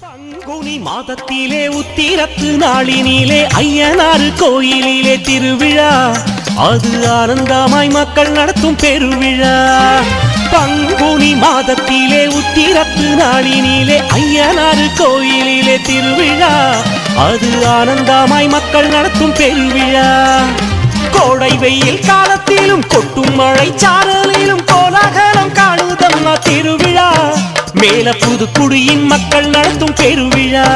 பங்குனி மாதத்திலே உத்திரத்து நாளினிலே ஐயனாறு கோயிலிலே திருவிழா, அது ஆனந்தமாய் மக்கள் நடத்தும் பெருவிழா. பங்குனி மாதத்திலே உத்திரத்து நாளினிலே ஐயனாறு கோயிலிலே திருவிழா, அது ஆனந்தமாய் மக்கள் நடத்தும் பெருவிழா. கோடை வெயில் காலத்திலும் கொட்டும் மழை சாரலிலும் கோலாகலம் காணுதம்மா திருவிழா. மேல புதுக்குடியின் மக்கள் நடத்தும் பெருவிழா.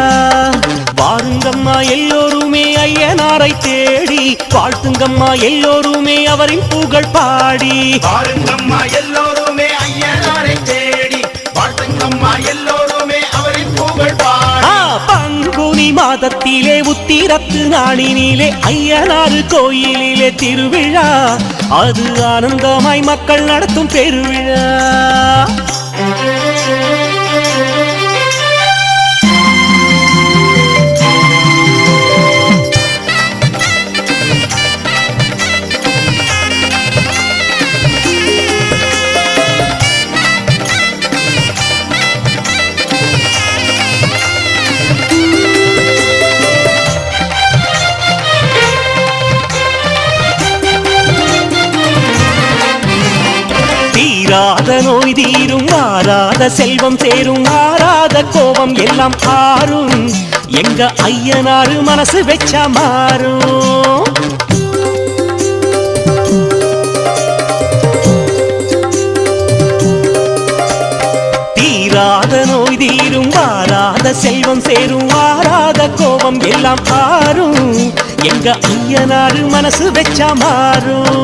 வாருங்கம்மா எல்லோருமே ஐயனாரை தேடி, வாழ்த்துங்கம்மா எல்லோருமே அவரின் புகழ் பாடி. வாருங்கம்மா எல்லோருமே ஐயனாரை தேடி, வாழ்த்துங்கம்மா எல்லோருமே அவரின் புகழ் பாடி. பங்குனி மாதத்திலே உத்திரத்து நாளினிலே ஐயனாறு கோயிலிலே திருவிழா, அது ஆனந்தமாய் மக்கள் நடத்தும் பெருவிழா. தீராத நோய் தீரும், மாறாத செல்வம் சேரும், மாறாத கோபம் எல்லாம் ஆறும், எங்க ஐயனாரு மனசு வெச்சா மாறும். தீராத நோய் தீரும், மாறாத செல்வம் சேரும், மாறாத கோபம் எல்லாம் ஆறும், எங்க ஐயனாரு மனசு வெச்சா மாறும்.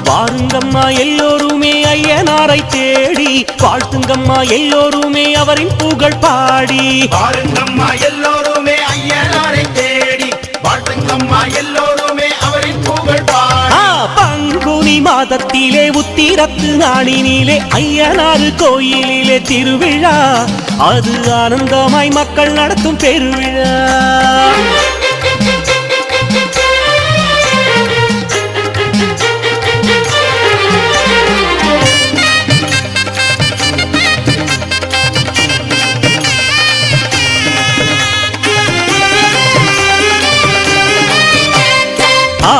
வாருங்கம்மா எல்லோருமே ஐயனாரை தேடி, வாழ்த்துங்கம்மா எல்லோருமே அவரின் புகழ் பாடி. வாருங்கம்மா எல்லோருமே ஐயனாரை தேடி, வாழ்த்துங்கம்மா எல்லோருமே அவரின் புகழ் பாடி. பங்குனி மாதத்திலே உத்திரத்து நாளினிலே ஐயனாறு கோயிலிலே திருவிழா, அது ஆனந்தமாய் மக்கள் நடத்தும் பெருவிழா.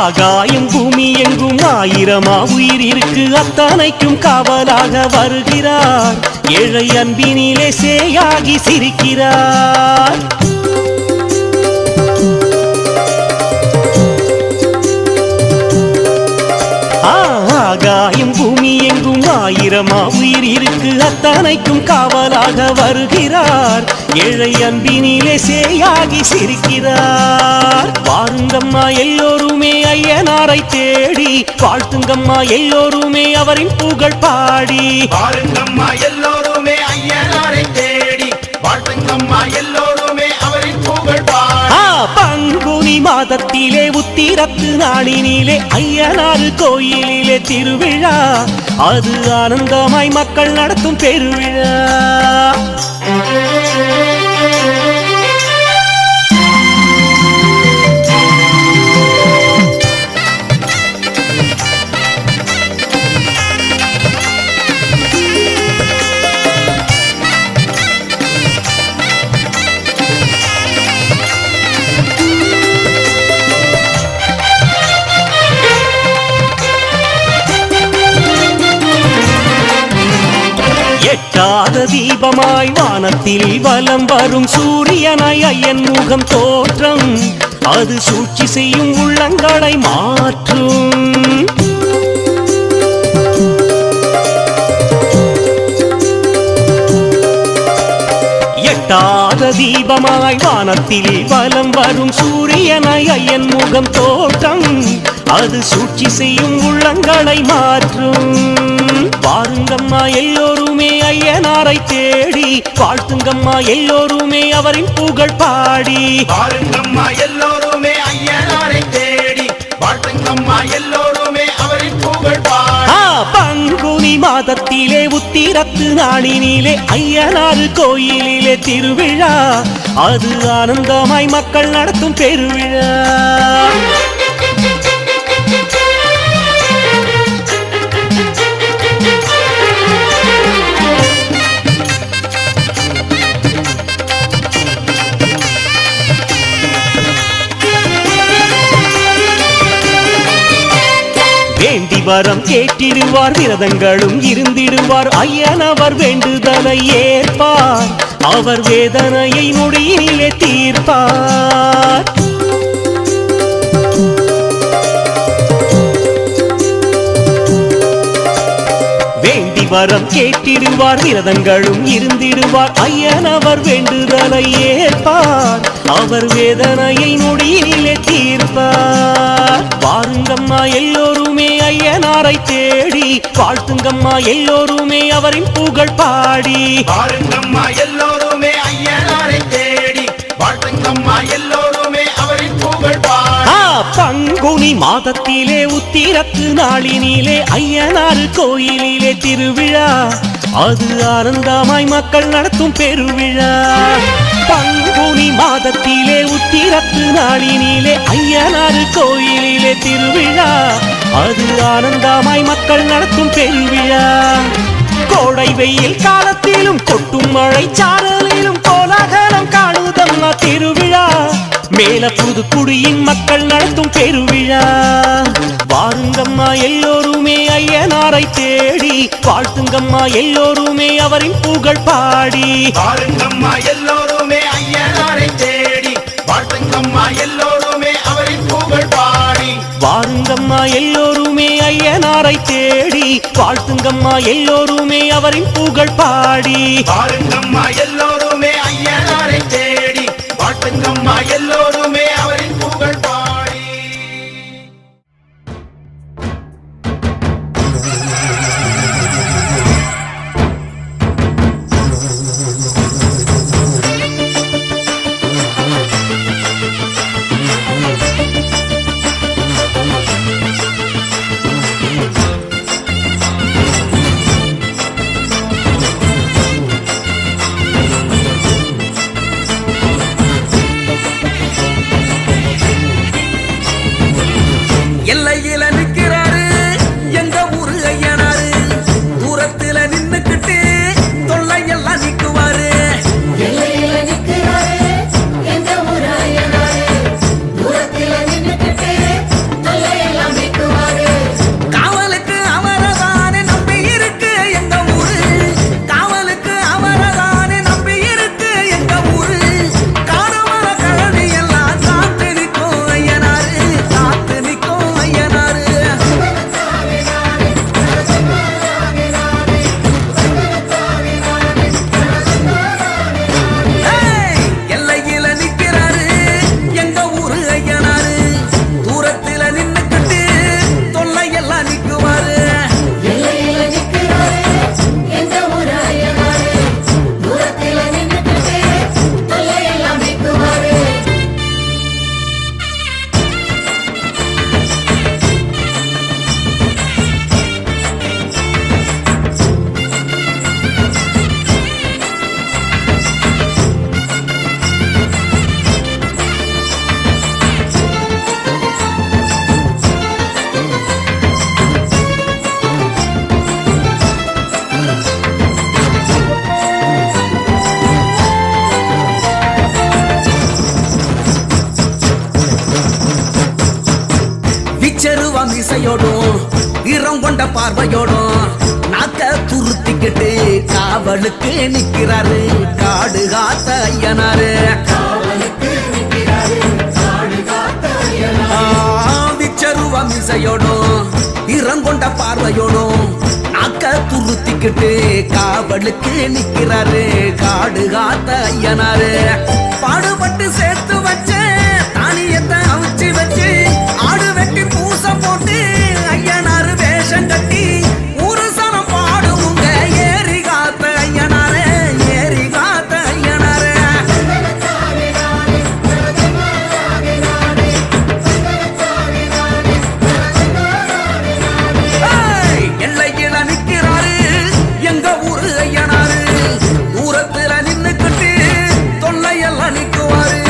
ஆகாயம் பூமி எங்கும் ஆயிரமா உயிர் இருக்கு, அத்தனைக்கும் காவலாக வருகிறார், ஏழை அன்பினிலே சேயாகி சிரிக்கிறார். ஆகாயம் பூமி எங்கும் ஆயிரமா உயிர் இருக்கு, அத்தனைக்கும் காவலாக வருகிறார், ஏழை அன்பினிலே சேயாகி சிரிக்கிறார். வாருங்கம்மா எல்லோருமே ஐயனாரை தேடி, வாழ்த்துங்கம்மா எல்லோருமே அவரின் புகழ் பாடி. வாருங்கம்மா எல்லோருமே ஐயனாரை தேடி, வாழ்த்துங்கம்மா எல்லோருமே அவரின் புகழ் பாடி. பங்குனி மாதத்திலே உத்திரத்து நாளினிலே ஐயனாறு கோயிலிலே திருவிழா, அது ஆனந்தமாய் மக்கள் நடத்தும் பெருவிழா. எட்டாத தீபமாய் வானத்தில் வலம் வரும் சூரியனாய் ஐயன் முகம் தோற்றம், அது சூழ்ச்சி செய்யும் உள்ளங்களை மாற்றும். எட்டாத தீபமாய் வானத்தில் வலம் வரும் சூரியனாய் ஐயன் முகம் தோற்றம், அது சூழ்ச்சி செய்யும் உள்ளங்களை மாற்றும். வாருங்கம்மா எல்லோருமே ஐயனாரை தேடி, வாழ்த்துங்கம்மா எல்லோருமே அவரின் புகழ் பாடி. வாருங்கம்மா எல்லோருமே ஐயனாரை தேடி, வாழ்த்துங்கம்மா எல்லோருமே அவரின் புகழ் பாடி. பங்குனி மாதத்திலே உத்திரத்து நாளினிலே ஐயனாறு கோயிலிலே திருவிழா, அது ஆனந்தமாய் மக்கள் நடத்தும் பெருவிழா. வரம் கேட்டிடுவார் விரதங்களும் இருந்திடுவார் ஐயனவர் வேண்டுதலை ஏற்பார் அவர் வேதனையை நொடியிலே தீர்ப்பார் வேண்டி வரம் கேட்டிடுவார் விரதங்களும் இருந்திடுவார் ஐயனவர் வேண்டுதலை ஏற்பார் அவர் வேதனையை நொடியிலே தீர்ப்பார் வாருங்கம்மா எல்லோருமே ஐயனாரை தேடி வாழ்த்துங்கம்மா எல்லோருமே அவரின் புகழ் பாடி பாருங்கம்மா எல்லோருமே ஐயனாரை தேடி வாழ்த்துங்கம்மா எல்லோருமே அவரின் புகழ் பாடி பங்குனி மாதத்திலே உத்திரத்து நாளினிலே ஐயனார் கோயிலிலே திருவிழா அது ஆனந்தமாய் மக்கள் நடத்தும் பெருவிழா பங்குனி மாதத்திலே உத்திரத்து நாளினிலே ஐயனார் கோயிலிலே திருவிழா அது ஆனந்தமாய் மக்கள் நடத்தும் பெருவிழா கோடை வெயில் காலத்திலும் கொட்டும் மழை சாரலிலும் கோலாகலம் காணுதம்மா திருவிழா மேல புதுக்குடியின் மக்கள் நடத்தும் பெருவிழா வாருங்கம்மா எல்லோருமே ஐயனாரை தேடி வாழ்த்துங்கம்மா எல்லோருமே அவரின் புகழ் பாடி பாருங்கம்மா எல்லோருமே ஐயனாரை தேடி வாழ்த்துங்கம்மா எல்லோருமே அவரின் புகழ் பாடி வாருங்கம்மா எல்லோருமே ஐயனாரை தேடி வாழ்த்துங்கம்மா எல்லோருமே அவரின் புகழ் பாடி பாருங்கம்மா எல்லோருமே ஐயனாரை தேடி வாழ்த்துங்கம்மா எல்லோருமே அவரின் புகழ் பாடி எல்லையில நிக்கிறாரு எங்க ஊரு ஐயனாரு தூரத்துல நின்னுக்கிட்டு தொல்லையெல்லாம் நிக்குவாரு எல்லையில நிக்கிறாரு எங்க ஊரு ஐயனாரு தூரத்தில நின்னுக்கிட்டு தொல்லையெல்லாம் நீக்குவாரு காவலுக்கு அவரதானே நம்பி இருக்கு எங்க ஊரு காவலுக்கு அவரதானே நம்பி இருக்கு எங்க ஊரு காணவர கழனி எல்லாம் காத்து நிற்கும் ஐயனாரு காத்து நிற்கும் ஐயனாரு ஏய், எல்லையில நிக்கிறாரு எங்க ஊரு ஐயனாரு தூரத்தில நின்னுக்கிட்டு தொல்லையெல்லாம் நிக்குவாரு எல்லையில நிக்கிறாரு எங்க ஊரு ஐயனாரு தூரத்தில நின்னுக்கிட்டு தொல்லையெல்லாம் நீக்குவாரு விச்சருவம் இசையோடும் வீரம் கொண்ட பார்வையோடும் நாக்க துருத்திக்கிட்டு காவலுக்கு நிக்கிறாரு காடு காத்த ஐயனாரு விச்சருவம் இசையோடும் வீரம் கொண்ட பார்வையோடும் நாக்க துருத்திக்கிட்டு காவலுக்கு நிக்கிறாரு காடு காத்த ஐயனாரு பாடுபட்டு சேர்த்து வச்ச தானியத்தை அவிச்சு வச்சு ஆடு வெட்டி பூச போட்டு ஐயனாரு வேஷம் கட்டி ஊரு சனம் பாடுங்க ஏறி காத்த ஐயனாரு ஏறி காத்த ஐயனாரு ஏய், எல்லையில நிக்கிறாரு எங்க ஊரு ஐயனாரு தூரத்துல நின்னுக்கிட்டு தொல்லையெல்லாம் நிக்குவாரு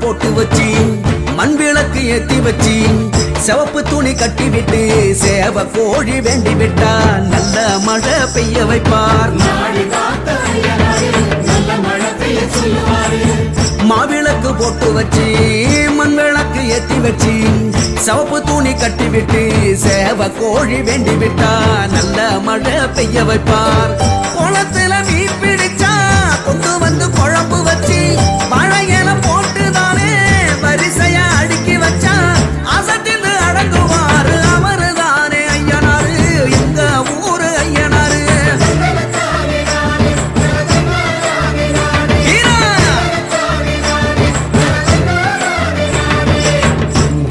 போட்டு வச்சு மண் விளக்கு ஏத்தி வச்சு சிவப்பு துணி கட்டி விட்டு சேவ கோழி வேண்டி விட்டா நல்ல மழை பெய்ய வைப்பார். மாவிளக்கு போட்டு வச்சு மண் விளக்கு ஏத்தி வச்சு சிவப்பு துணி கட்டி விட்டு சேவ கோழி வேண்டி விட்டா நல்ல மழை பெய்ய வைப்பார். குளத்துல மீன் பிடிச்சா கொண்டு வந்து குழம்பு வச்சு வாழையில போட்டுதானே வரிசையா அடுக்கி வச்சா அசத்தின்னு அடங்குவாரு அவரு தானே ஐயனாரு எங்க ஊரு ஐயனாரு.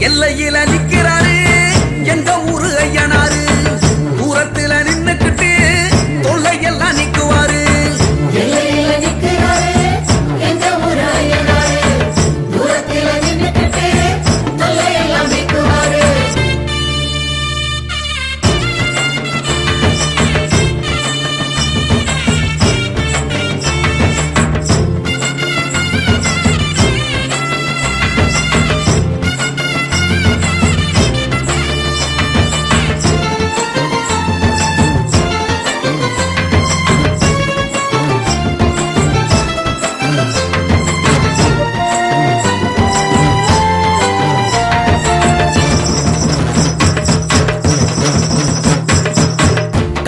எல்லையில நிக்கிறாரு எங்க ஊரு ஐயனாரு தூரத்துல நின்னுக்கிட்டு தொல்லையெல்லாம் நிக்குவாரு. எல்லையில நிக்கிறாரு எங்க ஊரு ஐயனாரு தூரத்தில நின்னுக்கிட்டு தொல்லையெல்லாம் நீக்குவாரு.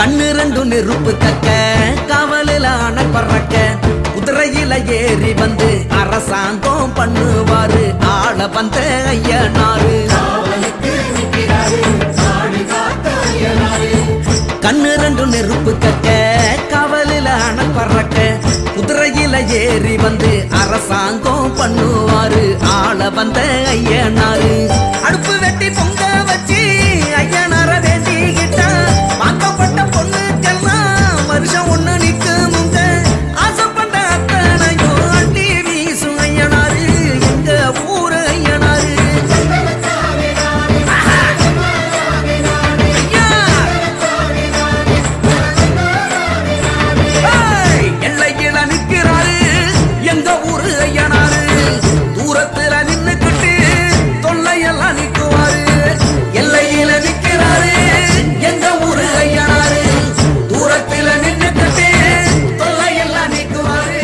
கண்ணு ரெண்டு நெருப்பு கக்க காவலில அணை பறக்க குதிரையில ஏறி வந்து அரசாங்கம் பண்ணுவாரு ஆள வந்த ஐயனாரு. கண்ணு ரெண்டு நெருப்பு கக்க காவலில அணை பறக்க குதிரையில ஏறி வந்து அரசாங்கம் பண்ணுவாரு ஆள வந்த ஐயனாரு. அடுப்பு வெட்டி பொங்க வச்சு ஐயனார வேண்டிக்கிட்டா வாக்கப்பட்ட பொண்ணுக்கெல்லாம் வருஷம் ஒண்ணு நிக்குமுங்க ஆசைப்பட்ட அத்தனையும் அள்ளி வீசும் ஐயனாரு எங்க ஊரு ஐயனாரு. எல்லையில நிக்கிறாரு எங்க ஊரு ஐயனாரு தூரத்துல நின்னுக்கிட்டு தொல்லையெல்லாம் நிக்குவாரு. எல்லையில நிக்கிறாரு எங்க ஊரு ஐயனாரு தூரத்துல நின்னுக்கிட்டு தொல்லையெல்லாம் நிக்குவாரு.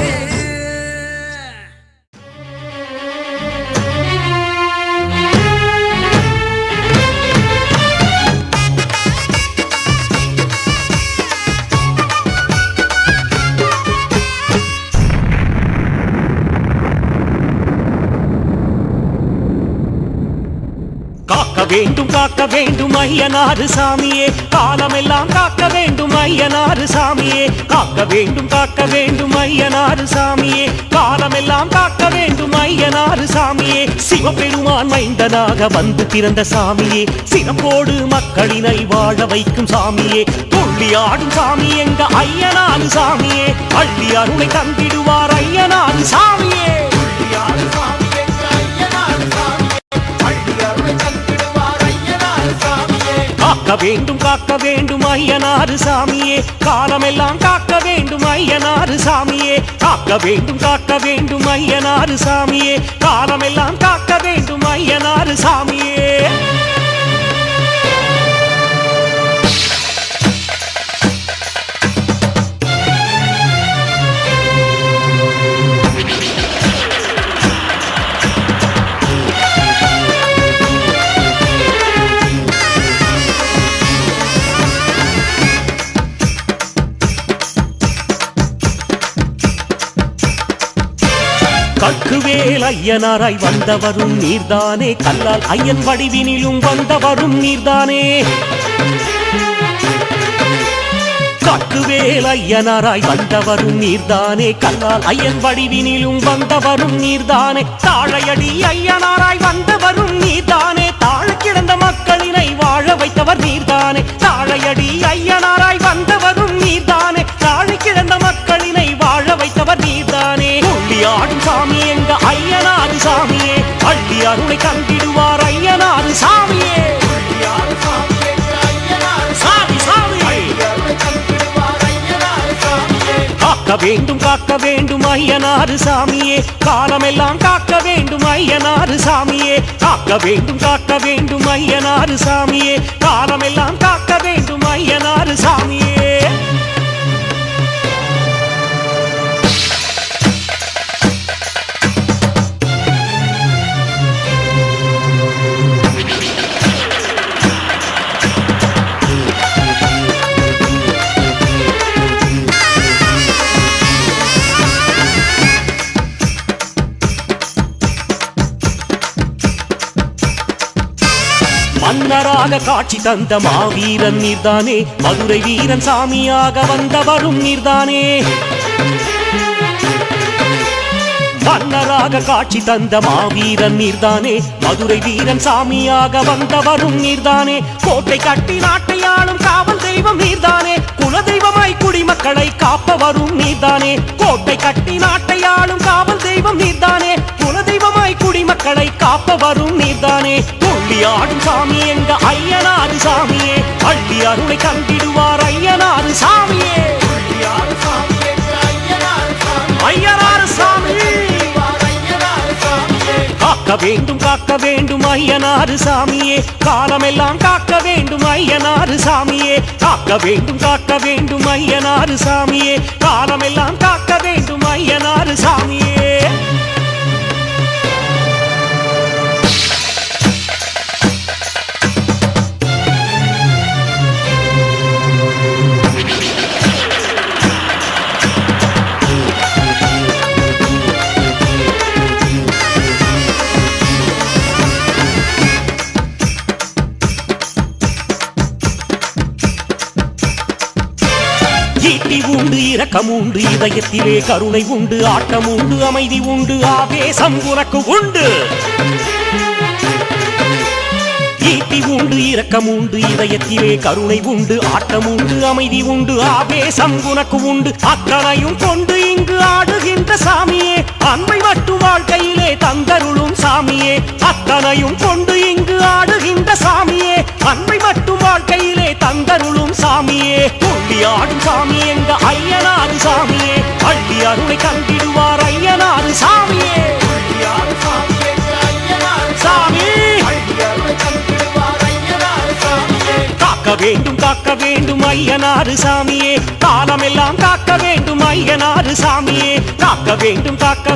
காக்க வேண்டும் ஐயனாறு சாமியே காலமெல்லாம் காக்க வேண்டும் ஐயனாறு சாமியே காக்க வேண்டும் ஐயனாறு சாமியே காலமெல்லாம் காக்க வேண்டும் ஐயனாறு சாமியே. சிவபெருமான் மைந்தனாக வந்து பிறந்த சாமியே சிறப்போடு மக்களினை வாழ வைக்கும் சாமியே துள்ளி ஆடும் சாமி எங்க ஐயனாறு சாமியே அள்ளி அருளை தந்திடுவார் ஐயனாறு சாமியே. காக்க வேண்டும் ஐயனாறு சாமியே காலமெல்லாம் காக்க வேண்டும் ஐயனாறு சாமியே காக்க வேண்டும் ஐயனாறு சாமியே காலமெல்லாம் காக்க வேண்டும் ஐயனாறு சாமியே. கட்டுவேல் ஐயனாராய் வந்தவரும் நீர்தானே கல்லால் ஐயன் வடிவினிலும் வந்தவரும் நீர்தானே. கட்டுவேல் ஐயனாராய் வந்தவரும் நீர்தானே கல்லால் ஐயன் வடிவினிலும் வந்தவரும் நீர்தானே. தாழையடி ஐயனாராய் வந்தவரும் நீர்தானே தாழ கிடந்த மக்களினை வாழ வைத்தவர் நீர்தானே. தாழையடி ஐயனாராய் வந்தவரும் நீர்தானே தாழ கிடந்த மக்களினை வாழ வைத்தவர் நீர்தானே. துள்ளி ஆடும் சாமி எங்க ஐயனாறு சாமியே அள்ளி அருளை தந்திடுவார் ஐயனாறு சாமியே. காக்க வேண்டும் ஐயனாறு சாமியே காலமெல்லாம் காக்க வேண்டும் ஐயனாறு சாமியே காக்க வேண்டும் ஐயனாறு சாமியே காலமெல்லாம் காக்க வேண்டும் ஐயனாறு சாமியே மன்னராக காட்சி தந்த மாவீரன் நீர்தானே மதுரை வீரன் சாமியாக வந்தவரும் நீர்தானே மன்னராக காட்சி தந்த மாவீரன் நீர்தானே மதுரை வீரன் சாமியாக வந்தவரும் நீர்தானே கோட்டை கட்டி நாட்டை ஆளும் காவல் தெய்வம் நீர்தானே குலதெய்வமாய் குடிமக்களை காப்பவரும் நீர்தானே கோட்டை கட்டி நாட்டை ஆளும் காவல் தெய்வம் நீர்தானே குலதெய்வமாய் குடிமக்களை காப்பவரும் நீர்தானே துள்ளி ஆடும் சாமி எங்க ஐயனாறு சாமியே அள்ளி அருளை கண்டிடுவார் ஐயனாறு சாமியே ஐயனாறு சாமி காக்க வேண்டும் ஐயனாறு சாமியே காலமெல்லாம் காக்க வேண்டும் ஐயனாறு சாமியே காக்க வேண்டும் ஐயனாறு சாமியே காலமெல்லாம் காக்க வேண்டும் ஐயனாறு சாமியே ஈட்டி உண்டு இரக்கம் உண்டு இதயத்திலே கருணை உண்டு ஆட்டம் உண்டு அமைதி உண்டு ஆவேசம் உனக்கு உண்டு ஈட்டி உண்டு இரக்கம் உண்டு இதயத்திலே கருணை உண்டு ஆட்டம் உண்டு அமைதி உண்டு ஆவேசம் உனக்கு உண்டு அத்தனையும் கொண்டு இங்கு ஆடுகின்ற சாமியே அன்பை மட்டும் வாழ்க்கையிலே தந்தருளும் சாமியே அத்தனையும் கொண்டு இங்கு ஆடுகின்ற சாமியே அன்பை மட்டும் வாழ்க்கையிலே தந்தருளும் சாமியே துள்ளி ஆடும் சாமி எங்க ஐயனாறு சாமியே அள்ளி அருளை கண்டிடுவார் ஐயனாறு சாமியே சாமி காக்க வேண்டும் ஐயனாறு சாமியே காலமெல்லாம் காக்க வேண்டும் ஐயனாறு சாமியே காக்க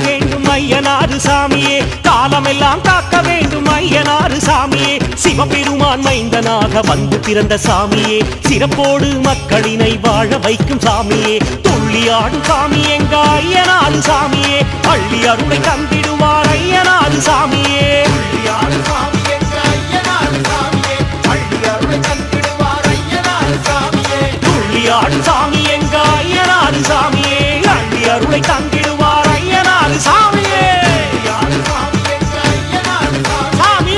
வேண்டும் ஐயனாறு சாமியே காலமெல்லாம் காக்க வேண்டும் ஐயனாறு சாமியே சிவபெருமான் மைந்தனாக வந்து பிறந்த சாமியே சிறப்போடு மக்களினை வாழ வைக்கும் சாமியே துள்ளி ஆடும் சாமி எங்க ஐயனாறு சாமியே அள்ளி அருளை தந்திடுவார் ஐயனாறு சாமியே ஆடும் சாமி எங்க ஐயனாறு சாமியே அள்ளி அருளை தந்திடுவார் ஐயனாறு சாமியே சாமி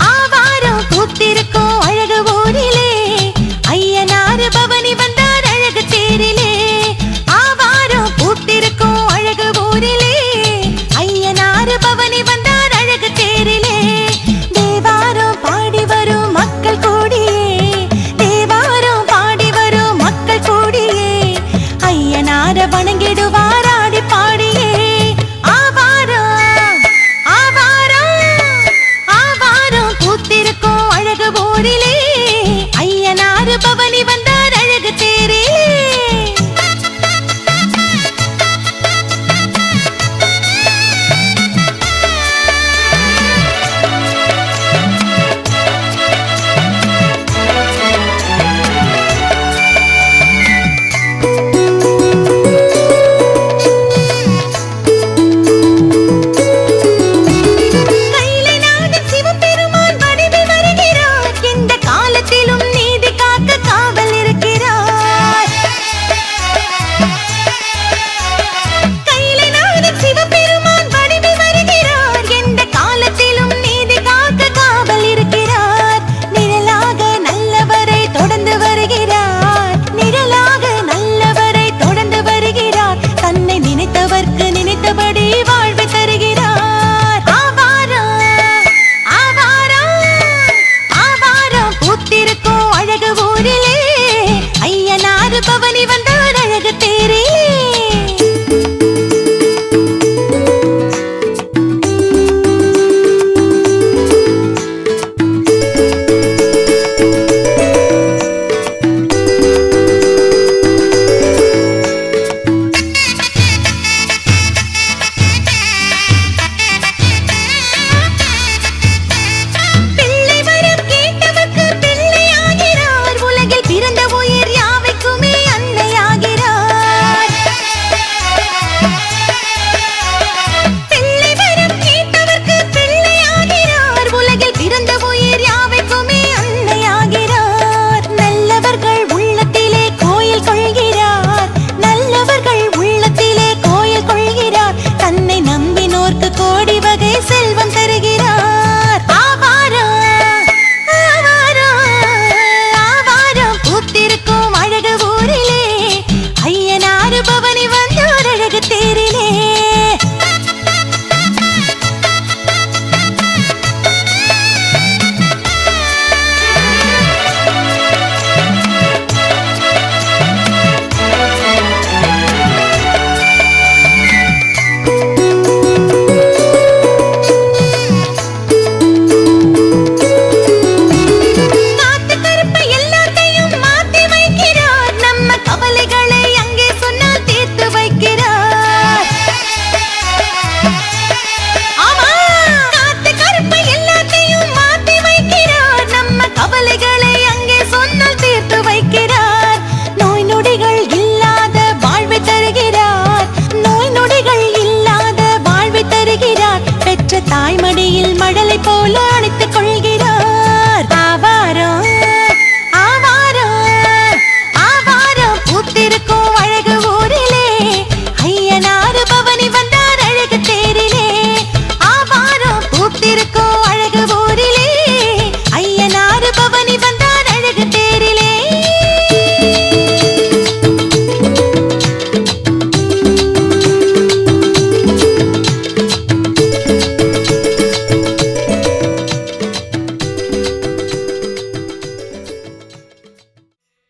ஆவாரம் பூத்திருக்கும் அழகு ஊரிலே ஐயனாறு பவனி வந்தார் அழகு தேரிலே ஆவாரம் ஐயனாறு பவனி வந்தார் அழகு தேரிலே தாய்மடியில் மழலை போல அணைத்துக் கொள்கிறார் ஆவாரம் ஆவாரம் ஆவாரம் பூத்திருக்கும் அழகு ஊரிலே ஐயனாறு பவனி வந்தார் அழகு தேரிலே ஆவாரம் பூத்திருக்கும் அழகு ஊரிலே ஐயனாறு பவனி வந்தார் அழகு தேரிலே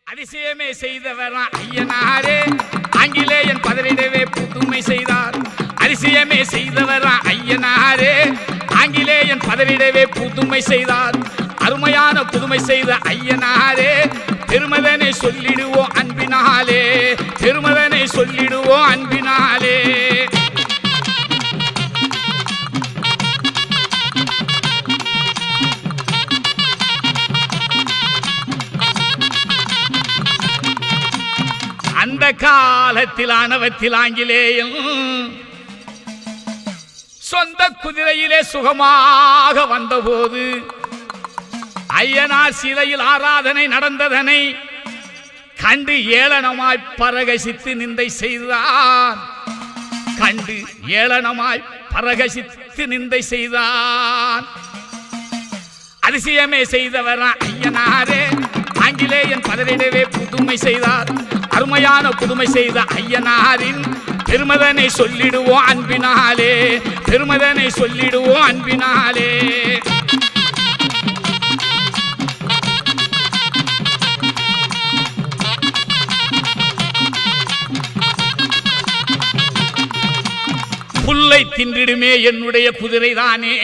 அதிசயமே செய்தவராம் ஐயனாரே ஆங்கிலேயன் பதறிடவே புதுமை செய்தார் அதிசயமே செய்தவராம் ஐயனாரே ஆங்கிலேயன் பதறிடவே புதுமை செய்தார் அருமையான புதுமை செய்த ஐயனாரே பெருமதனை சொல்லிடுவோம் அன்பினாலே பெருமதனை சொல்லிடுவோம் அன்பினாலே அந்த காலத்தில் ஆணவத்தில் ஆங்கிலேயம் சொந்த குதிரையிலே சுகமாக வந்தபோது ஐயனார் சிலையில் ஆராதனை நடந்ததனை கண்டு ஏளனமாய் பரகசித்து நிந்தை செய்தான் கண்டு ஏளனமாய் பரகசித்து நிந்தை செய்தான் அதிசயமே செய்தவராம் ஐயனாரே ஆங்கிலேயன் பதறிடவே புதுமை செய்தார் அருமையான புதுமை செய்த ஐயனாரின் பெருமதனை சொல்லிடுவோம் அன்பினாலே பெருமதனை சொல்லிடுவோம் அன்பினாலே புல்லை தின்றிடுமே என்னுடைய குதிரைதானே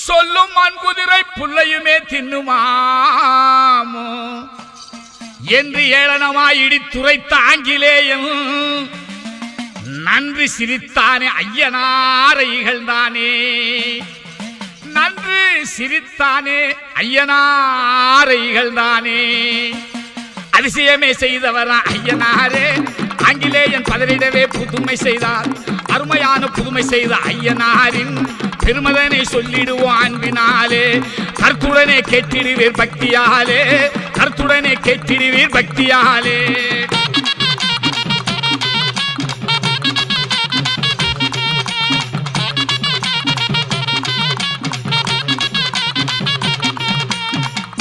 சொல்லும் மண் குதிரை புல்லையுமே தின்னுமாமோ என்று ஏளனமாய் இடித்துரைத்த ஆங்கிலேயம் நன்றி சிரித்தானே ஐயனாரை இகழ்ந்தானே நன்றி சிரித்தானே ஐயனாரை இகழ்ந்தானே அதிசயமே செய்தவராம் ஐயனாரே ஆங்கிலேயன் பதறிடவே புதுமை செய்தார் அருமையான புதுமை செய்த ஐயனாரின் பெருமதனை சொல்லிடுவோம் அன்பினாலே கருத்துடனே கேட்டிடுவீர் பக்தியாலே கருத்துடனே கேட்டிடுவீர் பக்தியாலே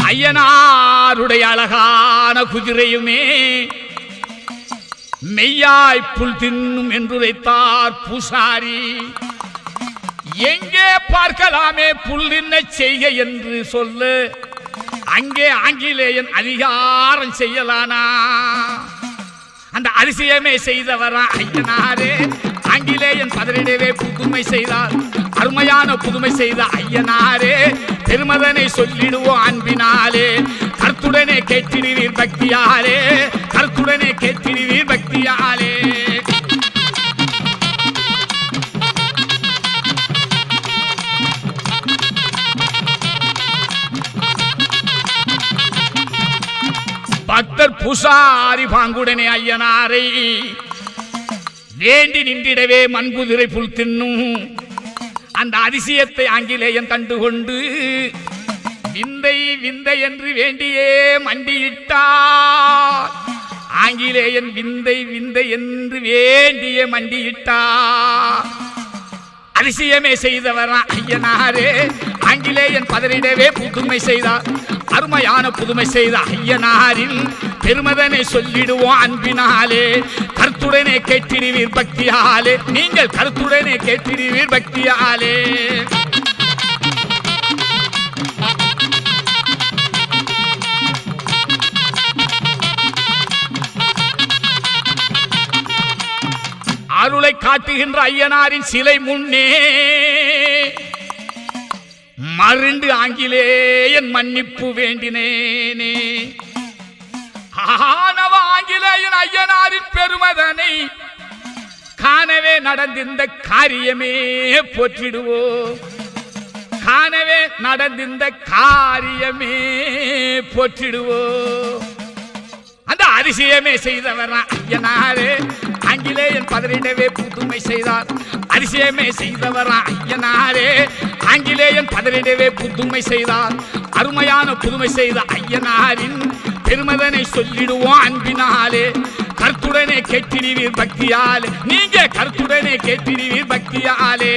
ஐயனாருடைய அழகான குதிரையுமே மெய்யாய் புல் தின்னும் என்றுரைத்தார் பூசாரி எங்கே பார்க்கலாமே புல் என்ன செய்ய என்று சொல்ல அங்கே ஆங்கிலேயன் அதிகாரம் செய்யலானா அந்த அதிசயமே செய்தவரா ஐயனாரே ஆங்கிலேயன் பதறிடவே புதுமை செய்தார் அருமையான புதுமை செய்த ஐயனாரே பெருமதனை சொல்லிடுவோம் அன்பினாலே கருத்துடனே கேட்டிடுவீர் பக்தியாலே கருத்துடனே கேட்டிடுவீர் பக்தியாலே பக்தர் பூசாரி பாங்குடனே ஐயனாரை வேண்டி நின்றிடவே மண்குதிரை புல் தின்னும் அந்த அதிசயத்தை ஆங்கிலேயன் கண்டுகொண்டு விந்தை விந்தை என்று வேண்டியே மண்டியிட்டார் ஆங்கிலேயன் விந்தை விந்தை என்று வேண்டியே மண்டியிட்டார் அதிசயமே செய்தவரா ஐயனாரே ஆங்கிலேயன் பதறிடவே புதுமை செய்தார் அருமையான புதுமை செய்த ஐயனாரின் பெருமதனை சொல்லிடுவோம் அன்பினாலே கருத்துடனே கேட்டிடுவீர் பக்தியாலே நீங்கள் கருத்துடனே கேட்டிடுவீர் பக்தியாலே அருளை காட்டுகின்ற ஐயனாரின் சிலை முன்னே மருண்டு ஆங்கிலேயன் மன்னிப்பு வேண்டினேனே ஆனவ ஆங்கிலேயன் ஐயனாரின் பெருமதனை காணவே நடந்திருந்த காரியமே போற்றிடுவோம் காணவே நடந்திருந்த காரியமே போற்றிடுவோம் அந்த அதிசயமே செய்தவரா ஐயனாரே ஆங்கிலேயன் பதறிடவே புதுமை செய்தார் அதிசயமே செய்தவரா ஐயனாரே ஆங்கிலேயன் பதறிடவே புதுமை செய்தார் அருமையான புதுமை செய்த ஐயனாரின் பெருமதனை சொல்லிடுவோம் அன்பினாலே கருத்துடனே கேட்டிடுவீர் பக்தியாலே நீங்க கருத்துடனே கேட்டிடுவீர் பக்தியாலே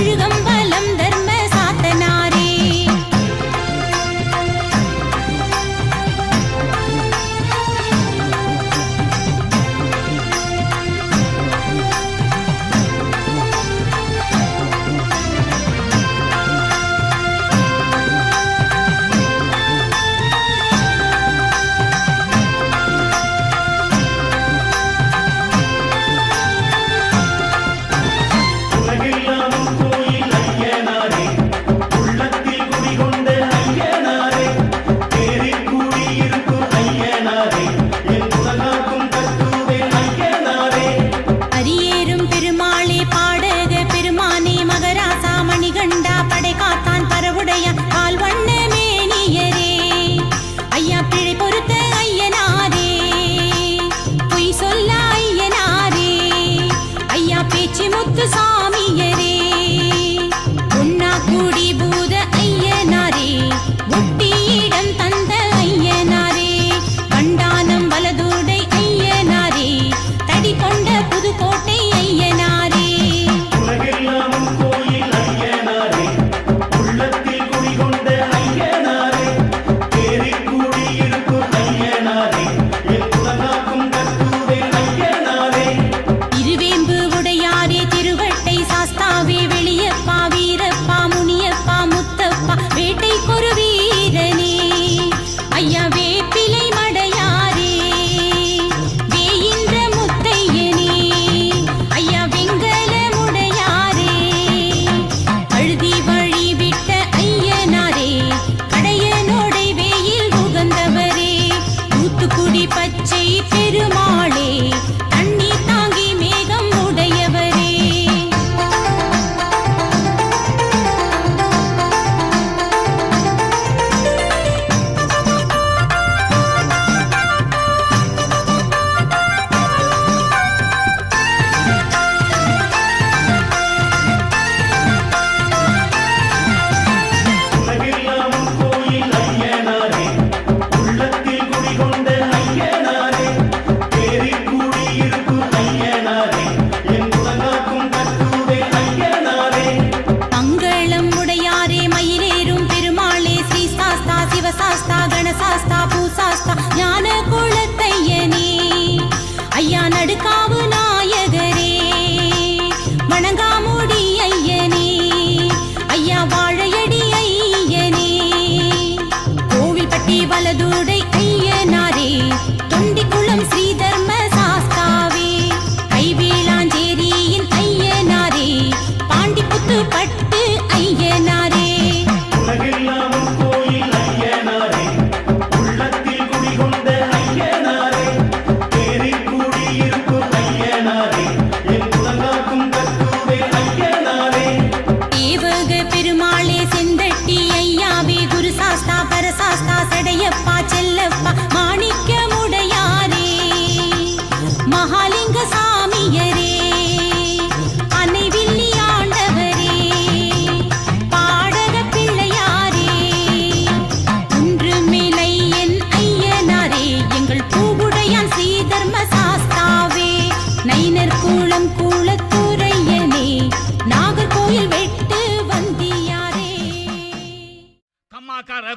முழுகம்பலம் தர்ம சாத்தனாரே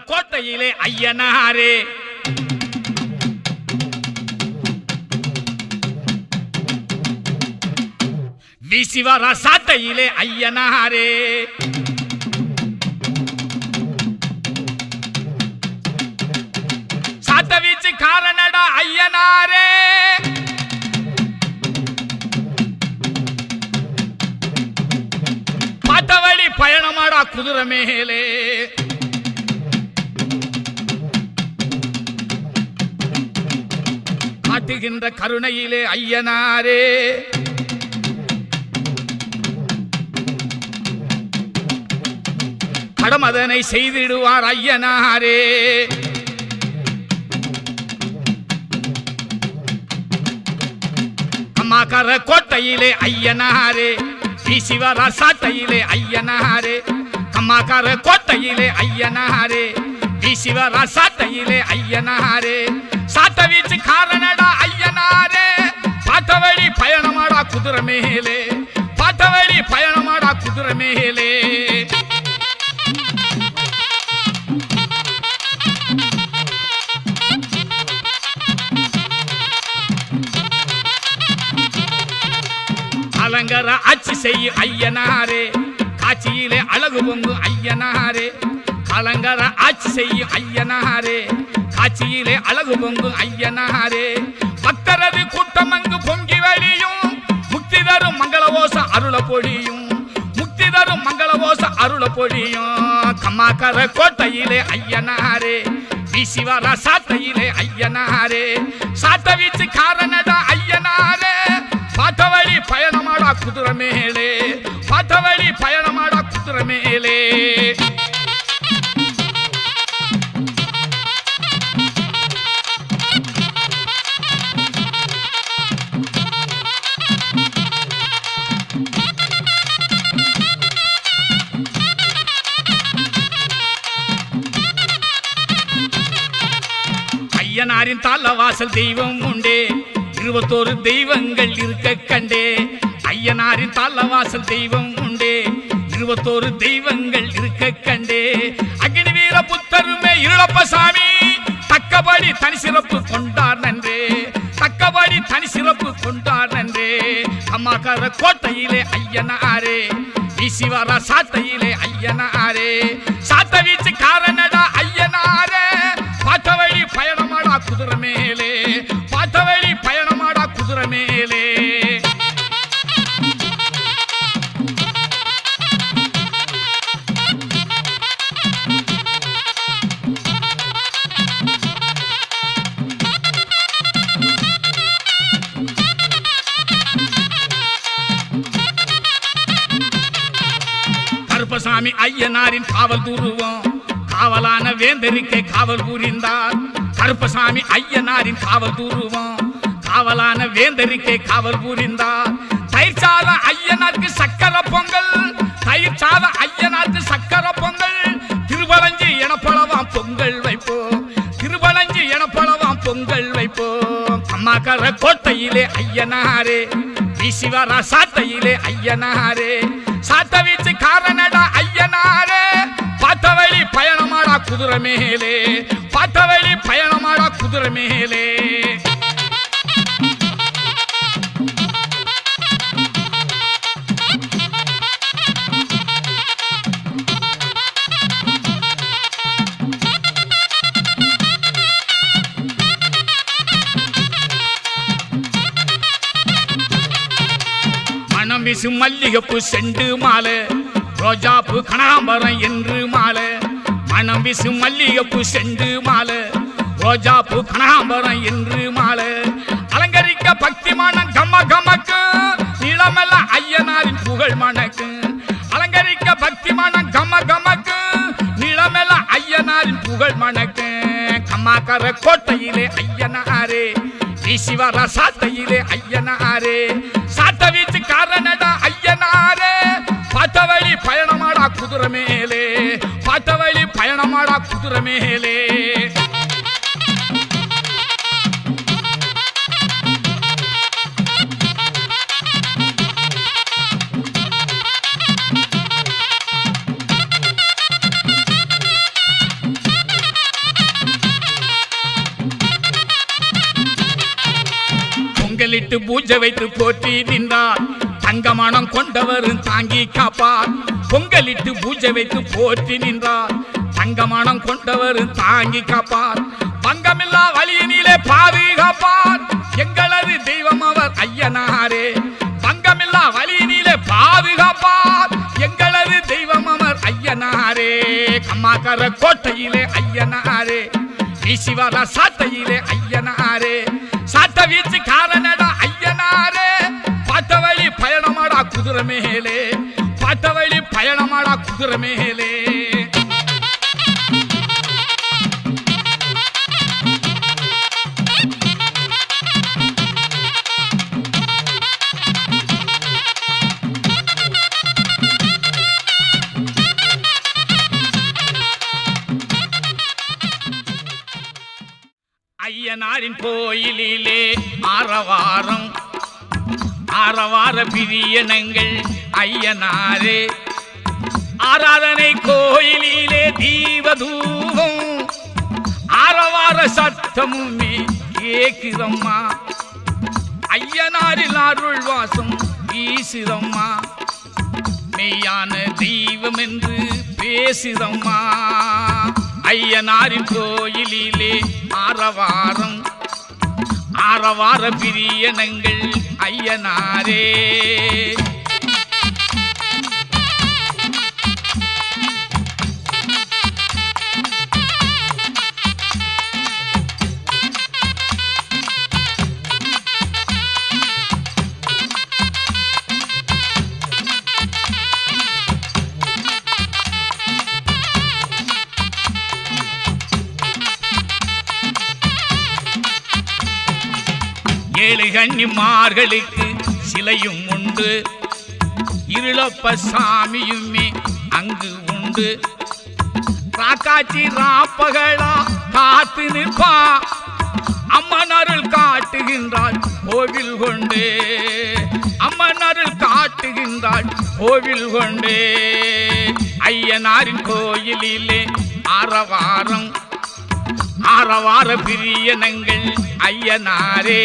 கோட்டையிலே ஐயனாரே வீசிவர சாட்டையிலே ஐயனாரே சாட்ட வீச்சு காரணடா ஐயனாரே பாட்டவழி பயணமாடா குதிரை மேலே காட்டுகின்ற கருணையிலே ஐயனாரே கடமதனை செய்திடுவார் ஐயனாரே கம்மாக்கர கோட்டையிலே ஐயனாரே வீசிவர சாட்டையிலே ஐயனாரே கம்மாக்கர கோட்டையிலே ஐயனாரே வீசிவர சாட்டையிலே ஐயனாரே சாட்ட வீச்சு காரணடா ஐயனாரே பாட்டவழி பயணமாடா குதிரை மேலே பாட்டவழி பயணமாடா பயணமாடா குதிரை மேலே. அலங்கர ஆட்சி செய்யும் ஐயனாரே, காட்சியிலே அழகு பொங்கு ஐயனாரே. அலங்கர ஆட்சி செய்யும் ஐயனாரே, காட்சியிலே அழகு பொங்கு ஐயனாரே. பக்தரது கூட்டம் அங்கு பொங்கி வழியும், முக்தி தரும் மங்களவோச அருள பொழியும், முக்தி தரும் மங்களவோச அருள பொழியும். கம்மாக்கர கோட்டையிலே ஐயனாரே, வீசிவர சாட்டையிலே ஐயனாரே. சாட்ட வீச்சு காரணடா ஐயனாரே, பாட்ட வழி பயணமாடா குதிரை மேலே, பாட்ட வழி பயணமாடா குதிரை மேலே. ஐயனாரின் தாளவாசல் தெய்வம் உண்டே, 21 தெய்வங்கள் இருக்க கண்டே. ஐயனாரின் தாளவாசல் தெய்வம் உண்டே, 21 தெய்வங்கள் இருக்க கண்டே. அக்னி வீர புத்தருமே இருளப்ப சாமி, தக்கபடி தனி சிறப்பு கொண்டார் நன்றே, தக்கபடி தனி சிறப்பு கொண்டார் நன்றே. அம்மாக்கர கோட்டையிலே ஐயனாரே, வீசிவர சாட்டையிலே ஐயனாரே. சாட்ட வீச்சு காரணடா ஐயனாரே, பாட்ட வழி பயணமாடா குதிரை மேலே, பாட்ட வழி பயணமாடா குதிரை மேலே. கருப்பசாமி ஐயனாரின் காவல் துருவம், காவலான வேந்தருக்கே காவல் புரிந்தார். கருப்பசாமி ஐயனாரின் காவல் துருவம், காவலான வேந்தருக்கே காவல் புரிந்தார். தயிர் சாத ஐயனாருக்கு சக்கர பொங்கல், தயிர் சாத ஐயனாருக்கு சக்கர பொங்கல். திருவலஞ்சி எனப்பளவாம் பொங்கல் வைப்போம், திருவலஞ்சி எனப்பளவாம் பொங்கல் வைப்போம். அம்மாக்கர கோட்டையிலே ஐயனாரே, வீசிவர சாட்டையிலே ஐயனாரே. சாட்ட வீச்சு காரணடா ஐயனாரே, பாட்ட வழி பயணமாடா குதிரை மேலே, பாட்ட வழி பயணமாடா குதிரை மேலே. மனம் வீசு மல்லிகைப்பூ செண்டு மாலை, ரோஜாப்பூ கனகாம்பரம் என்று மாலை. மனம் வீசு மல்லிகைப்பூ செண்டு மாலை, ரோஜாப்பூ கனகாம்பரம் என்று மாலை. அலங்கரிக்க பக்தி மனம் கம்ம கமக்கு, நிலமெல்ல ஐயனாரின் புகழ் மணக்கு. அலங்கரிக்க பக்தி மனம் கம்ம கமக்கு, நிலமெல்ல ஐயனாரின் புகழ் மணக்கு. கம்மாக்கர கோட்டையிலே ஐயனாரே, வீசிவர சாட்டையிலே ஐயனாரே. சாட்ட வீச்சு காரணடா ஐயனாரே, பாட்ட வழி பயணமாடா குதிரை மேலே, பாட்ட வழி பயணமாடா குதிரை மேலே. பொங்கலிட்டு பூஜை வைத்து போற்றி நின்றார், தங்கமானம் கொண்டவரும் தாங்கி காப்பார். பொங்கலிட்டு பூஜை வைத்து போற்றி நின்றார், தங்கமானம் கொண்டவரும் தாங்கி காப்பார். பங்கமில்லா வழியினிலே பாதுகாப்பார், எங்களது தெய்வம் அவர் ஐயனாரே. பங்கமில்லா வழியினிலே பாதுகாப்பார், எங்களது தெய்வம் அவர் ஐயனாரே. கம்மாக்கர கோட்டையிலே ஐயனாரே, வீசிவர சாட்டையிலே ஐயனாரே. சாட்ட வீச்சு காரணடா ஐயனாரே, பாட்ட வழி பயணமாடா குதிரை மேலே, பாட்ட வழி பயணமாடா குதிரை மேலே. ஐயனாரின் கோயிலிலே ஆரவாரம், ஆரவார பிரியனங்கள் ஐயனாரே ஆராதனை கோயிலிலே தீபதூபம் ஆரவார சத்தமுமே கேக்குதம்மா ஐயனாரில் அருள் வாசம் வீசுதம்மா மெய்யான தெய்வம் என்று பேசுதம்மா ஐயனாரின் கோயிலிலே ஆரவாரம் ஆரவார பிரியனங்கள் ஐயனாரே ஏழு கன்னிமார்களுக்கு சிலையும் உண்டு இருளப்ப சாமியுமே அங்கு உண்டு ராக்காச்சி ராப்பகளா காத்து நிற்பா அம்மன் அருள் காட்டுகின்றாள் கோவில் கொண்டு அம்மன் அருள் காட்டுகின்றாள் கோவில் கொண்டு ஐயனாரின் கோயிலிலே ஆரவாரம் ஆரவார பிரியனங்கள் ஐயனாரே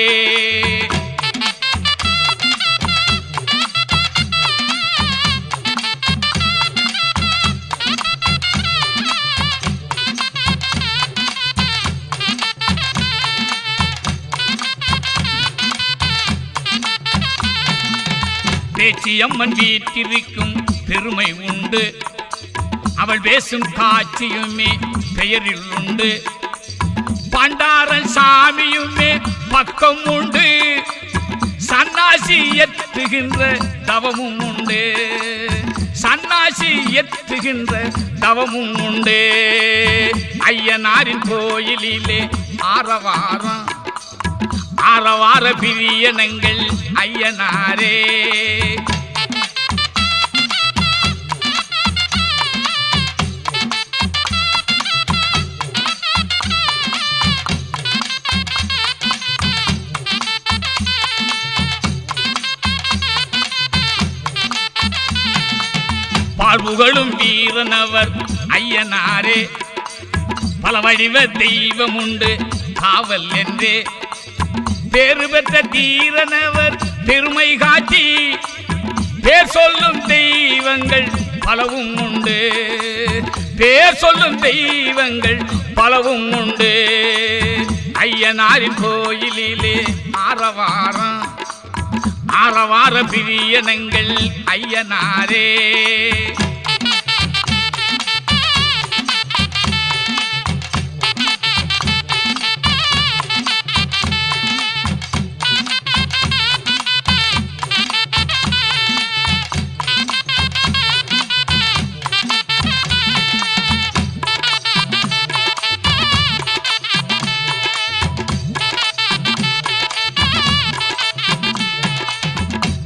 பேச்சியம்மன் வீட்டிற்கும் பெருமை உண்டு அவள் பேசும் காட்சியுமே பெயரில் உண்டு பண்டாரன் சாமியுமே பக்கம் உண்டு சன்னாசி எத்துகின்ற தவமும் உண்டு சன்னாசி எத்துகின்ற தவமும் உண்டு ஐயனாரின் கோயிலிலே ஆரவாரம் ஆரவார பிரியனங்கள் ஐயனாரே வாழ்வுகளும் வீரனவர் ஐயனாரே பல வடிவ தெய்வம் உண்டு காவல் என்றே பேரு பெற்ற தீரனவர் பெருமை காட்டி பேர் சொல்லும் தெய்வங்கள் பலவும் உண்டு பேர் சொல்லும் தெய்வங்கள் பலவும் உண்டு ஐயனாரின் கோயிலிலே ஆரவாரம் ஆரவார பிரியனங்கள் ஐயனாரே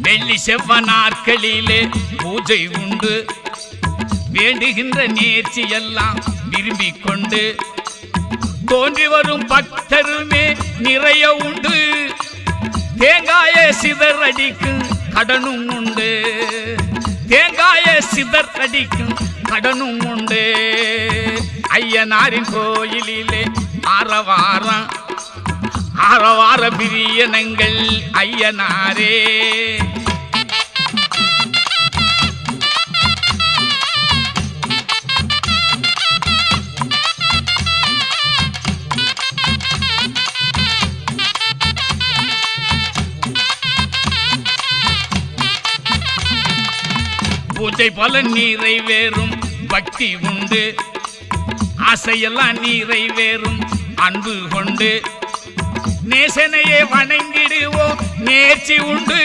வெள்ளி செவ்வ நாட்களிலே பூஜை உண்டு வேண்டுகின்ற நேர்ச்சி எல்லாம் விரும்பிக் கொண்டு தோன்றி வரும் பக்தருமே நிறைய உண்டு தேங்காய சிதர் அடிக்கும் கடனும் உண்டு தேங்காய சிதர் அடிக்கும் கடனும் உண்டு ஐயனாரின் கோயிலிலே ஆரவாரம் ஆரவார பிரியனங்கள் ஐயனாரே பூஜை பலன் நிறைவேறும் பக்தி உண்டு ஆசையெல்லாம் நிறைவேறும் அன்பு கொண்டு நேசனையே வணங்கிடுவோம் நேர்ச்சி உண்டு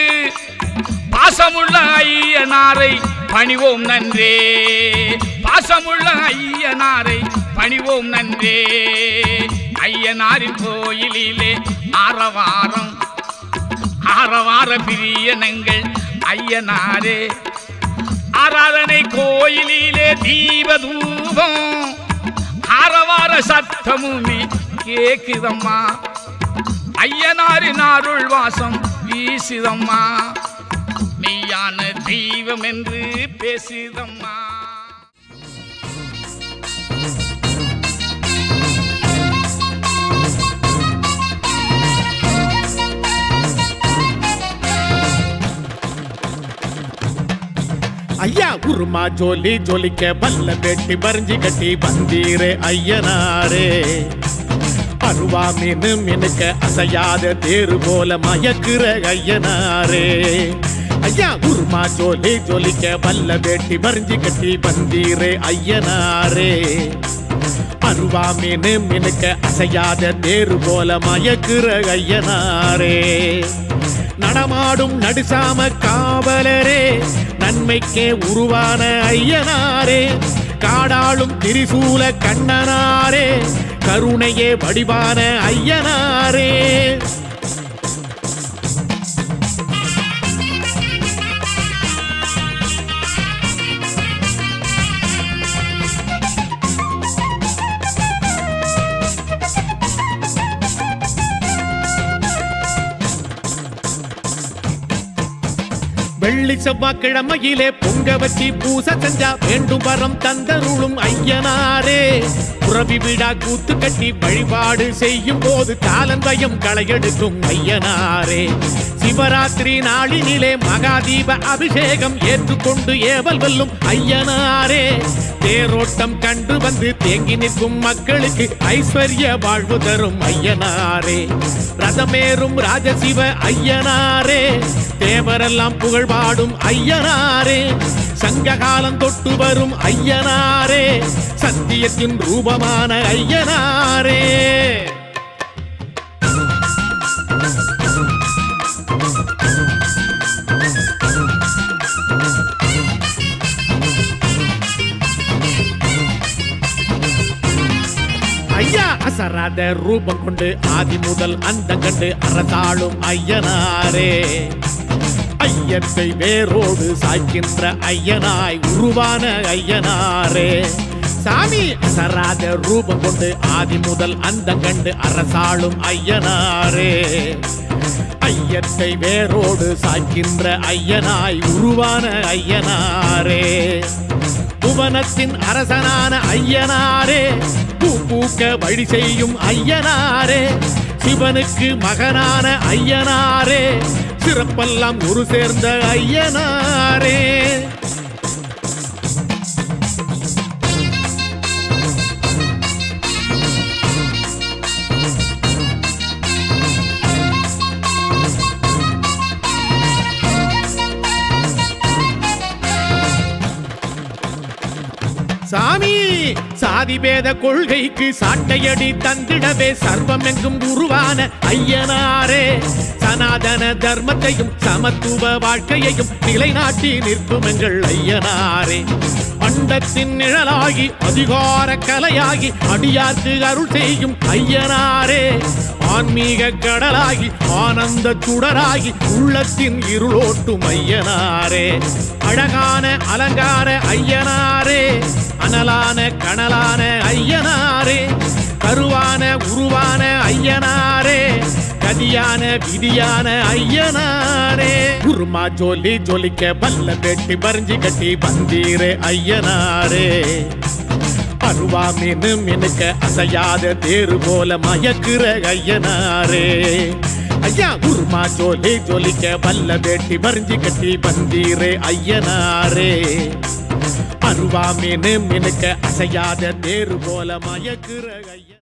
பாசமுள்ள ஐயனாரை பணிவோம் நன்றே பாசமுள்ள ஐயனாரை பணிவோம் நன்றே ஐயனாரின் கோயிலிலே ஆரவாரம் ஆரவார பிரியனங்கள் ஐயனாரே ஆராதனை கோயிலிலே தீபதூபம் ஆரவார சத்தமுமே கேக்குதம்மா ஐயனாரின் அருள் வாசம் வீசுதம்மா மெய்யான தெய்வம் என்று பேசுதம்மா. ஐயா உருமா ஜோலி ஜோலிக்க பல்ல வெட்டி பறிஞ்சி கட்டி வந்தீரே ஐயனாரே பருவா மீனு மினுக்க அசையாத தேரு போல மயக்குற ஐயனாரே ஐயா உருமா ஜோலி ஜோலிக்க பல்ல வெட்டி பறிஞ்சி கட்டி வந்தீரே ஐயனாரே பருவா மீனு மினுக்க அசையாத தேரு போல மயக்குற ஐயனாரே நடமாடும் நடுசாம காவலரே நன்மைக்கே உருவான ஐயனாரே காடாளும் திரிசூல கண்ணனாரே கருணையே வடிவான ஐயனாரே வெள்ளி செவ்வாய்க்கிழமையிலே பொங்க வச்சி பூச செஞ்சா வேண்டும் வரம் தந்தருளும் ஐயனாரே புறவி விடா கூத்து கட்டி வழிபாடு செய்யும் போது காலந்தயம் களையெடுக்கும் ஐயனாரே சிவராத்திரி நாளினிலே மகாதீப அபிஷேகம் ஏற்றுக்கொண்டு ஏவல் வெல்லும் ஐயனாரே தேரோட்டம் கண்டு வந்து தேங்கி நிற்கும் மக்களுக்கு ஐஸ்வர்ய வாழ்வு தரும் ஐயனாரே ரதமேறும் ராஜசிவ ஐயனாரே தேவரெல்லாம் புகழ் பாடும் ஐயனாரே சங்ககாலம் தொட்டு வரும் ஐயனாரே சத்தியத்தின் ரூபமான ஐயனாரே ஐயா அசராத ரூபம் கொண்டு ஆதி முதல் அந்த கண்டு அரசாளும் ஐயனாரே ஐயத்தை வேரோடு சாய்க்கின்ற ஐயனாய் உருவான ஐயனாரே சாமி அசராத ரூபம் கொண்டு ஆதி முதல் அந்த கண்டு அரசாளும் ஐயனாரே ஐயத்தை வேரோடு சாய்க்கின்ற ஐயனாய் உருவான ஐயனாரே புவனத்தின் அரசனான ஐயனாரே பூ பூக்க வழி செய்யும் ஐயனாரே சிவனுக்கு மகனான ஐயனாரே சிறப்பெல்லாம் ஒரு சேர்ந்த ஐயனாரே சாமி சாதி பேத கொள்கைக்கு சாட்டையடி தந்திடவே சர்வம் எங்கும் உருவான ஐயனாரே சனாதன தர்மத்தையும் சமத்துவ வாழ்க்கையையும் நிலைநாட்டி நிற்கும் எங்கள் ஐயனாரே அண்டத்தின் நிழலாகி அதிகார கலையாகி அடியார்க்கு அருள் செய்யும் ஐயனாரே ஆன்மீக கடலாகி ஆனந்த சுடராகி உள்ளத்தின் இருளோட்டும் ஐயனாரே அழகான அலங்கார ஐயனாரே அனலான கனலான ஐயனாரே கருவான உருவான ஐயனாரே கதியான விதியான ஐயனாரே உருமா ஜோலி ஜோலிக்க பல்ல வெட்டி பறிஞ்சி கட்டி வந்தீரே ஐயனாரே பருவா மீனு மினுக்க அசையாத தேரு போல மயக்குற ஐயனாரே ஐயா உருமா ஜோலி ஜோலிக்க பல்ல வெட்டி பறிஞ்சி கட்டி வந்தீரே ஐயனாரே பருவா மீனு மினுக்க அசையாத தேரு போல மயக்குற ஐயன்